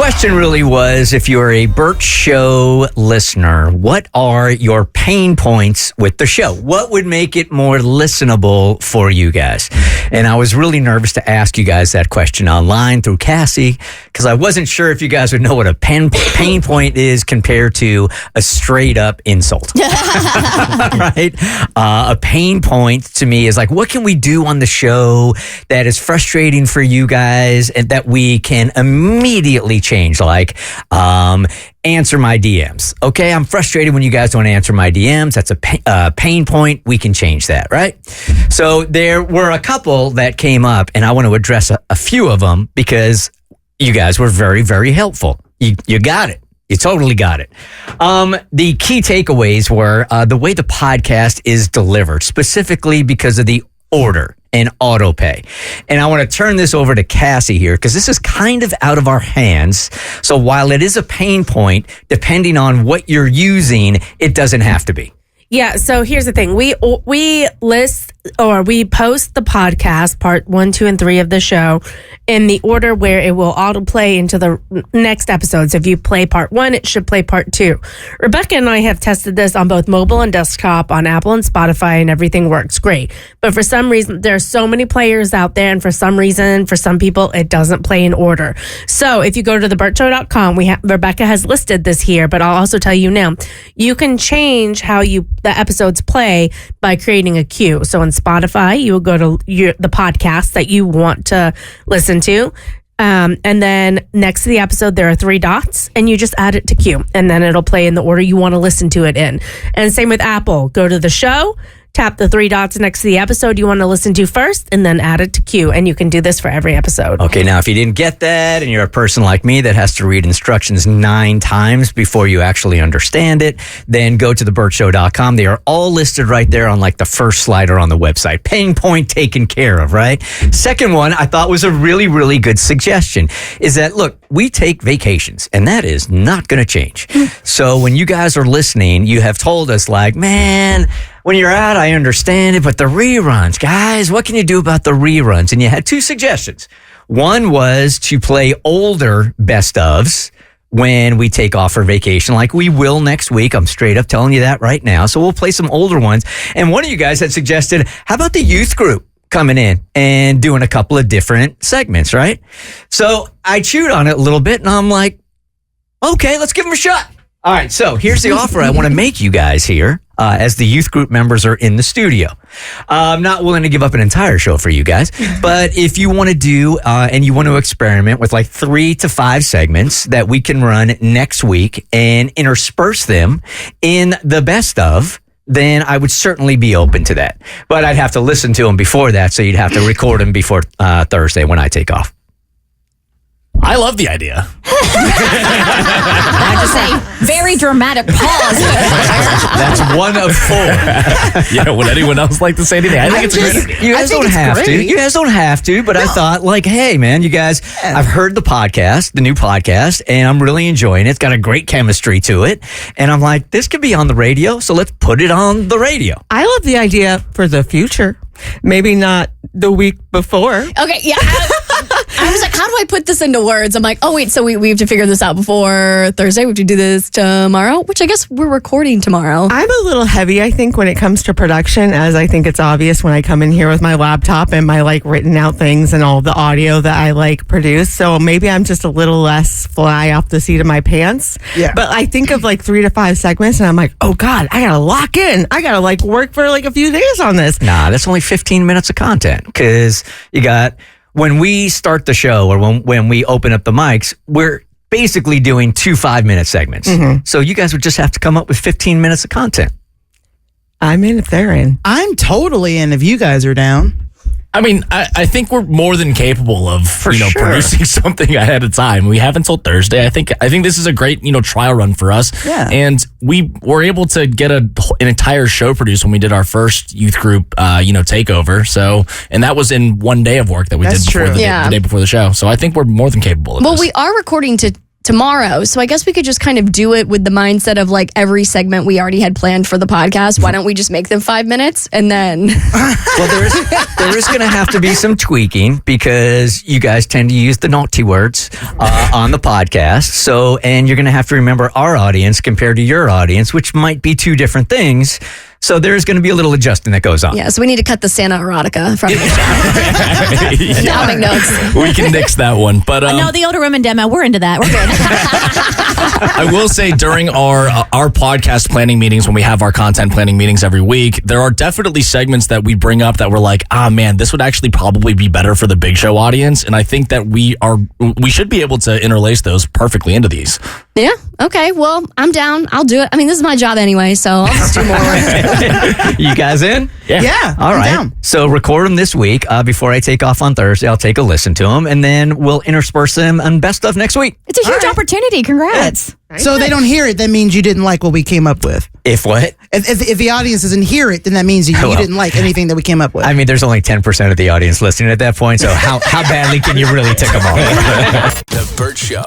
question really was, if you're a Bert Show listener, what are your pain points with the show? What would make it more listenable for you guys? And I was really nervous to ask you guys that question online through Cassie, because I wasn't sure if you guys would know what a pain point is compared to a straight up insult. Right? A pain point to me is like, what can we do on the show that is frustrating for you guys and that we can immediately change? Like, answer my DMs. Okay, I'm frustrated when you guys don't answer my DMs. That's a pain point. We can change that, right? So there were a couple that came up, and I want to address a few of them because you guys were very, very helpful. You got it. You totally got it. The key takeaways were the way the podcast is delivered, specifically because of the order and auto pay. And I want to turn this over to Cassie here because this is kind of out of our hands. So while it is a pain point, depending on what you're using, it doesn't have to be. Yeah, so here's the thing. We post the podcast, part 1, 2, and 3 of the show in the order where it will autoplay into the next episode. So if you play part 1, it should play part 2. Rebecca and I have tested this on both mobile and desktop, on Apple and Spotify, and everything works great. But for some reason, there are so many players out there, and for some reason, for some people, it doesn't play in order. So if you go to thebertshow.com, Rebecca has listed this here, but I'll also tell you now, you can change how the episodes play by creating a queue. So in Spotify, you will go to the podcast that you want to listen to. And then next to the episode, there are 3 dots, and you just add it to queue. And then it'll play in the order you want to listen to it in. And same with Apple. Go to the show, tap the 3 dots next to the episode you want to listen to first, and then add it to queue. And you can do this for every episode. Okay, now if you didn't get that and you're a person like me that has to read instructions 9 times before you actually understand it, then go to thebertshow.com. They are all listed right there on like the first slider on the website. Pain point taken care of, right? Second one I thought was a really, really good suggestion is that, look, we take vacations and that is not going to change. So when you guys are listening, you have told us like, man, when you're out, I understand it, but the reruns, guys, what can you do about the reruns? And you had 2 suggestions. One was to play older best ofs when we take off for vacation, like we will next week. I'm straight up telling you that right now. So we'll play some older ones. And one of you guys had suggested, how about the youth group coming in and doing a couple of different segments, right? So I chewed on it a little bit and I'm like, okay, let's give them a shot. All right, so here's the offer I want to make you guys here as the youth group members are in the studio. I'm not willing to give up an entire show for you guys, but if you want to do and you want to experiment with like 3 to 5 segments that we can run next week and intersperse them in the best of, then I would certainly be open to that. But I'd have to listen to them before that, so you'd have to record them before Thursday when I take off. I love the idea. I just say, very dramatic pause. That's 1 of 4. Yeah, would anyone else like to say anything? I think it's a great idea. You guys don't have to. You guys don't have to, but I thought like, hey man, you guys, I've heard the podcast, the new podcast, and I'm really enjoying it. It's got a great chemistry to it. And I'm like, this could be on the radio, so let's put it on the radio. I love the idea for the future. Maybe not the week before. Okay, yeah. I was like, how do I put this into words? I'm like, oh, wait, so we have to figure this out before Thursday. We have to do this tomorrow, which I guess we're recording tomorrow. I'm a little heavy, I think, when it comes to production, as I think it's obvious when I come in here with my laptop and my like written out things and all the audio that I like produce. So maybe I'm just a little less fly off the seat of my pants. Yeah. But I think of like 3 to 5 segments and I'm like, oh God, I got to lock in. I got to like work for like a few days on this. Nah, that's only 15 minutes of content because you got... When we start the show or when we open up the mics, we're basically doing 2 5-minute segments. Mm-hmm. So you guys would just have to come up with 15 minutes of content. I'm in if they're in. I'm totally in if you guys are down. I mean, I think we're more than capable of producing something ahead of time. We have until Thursday. I think this is a great trial run for us. Yeah. And we were able to get an entire show produced when we did our first youth group takeover. So, and that was in 1 day of work that we did before the day before the show. So I think we're more than capable of this. Well, we are recording tomorrow. So I guess we could just kind of do it with the mindset of like every segment we already had planned for the podcast. Why don't we just make them 5 minutes and then... Well, there is going to have to be some tweaking because you guys tend to use the naughty words on the podcast. So, and you're going to have to remember our audience compared to your audience, which might be two different things. So there's going to be a little adjusting that goes on. Yeah, so we need to cut the Santa erotica from Topic notes. We can nix that one. But no, the older women demo, we're into that. We're good. I will say during our podcast planning meetings, when we have our content planning meetings every week, there are definitely segments that we bring up that we're like, man, this would actually probably be better for the Big Show audience. And I think that we should be able to interlace those perfectly into these. Yeah. Okay. Well, I'm down. I'll do it. I mean, this is my job anyway, so I'll just do more. You guys in? Yeah. All I'm right. down. So record them this week. Before I take off on Thursday, I'll take a listen to them, and then we'll intersperse them on best of next week. It's a huge opportunity. Congrats. So they don't hear it, that means you didn't like what we came up with. If what? If the audience doesn't hear it, then that means you didn't like anything that we came up with. I mean, there's only 10% of the audience listening at that point, so how badly can you really tick them off? The Bert Show.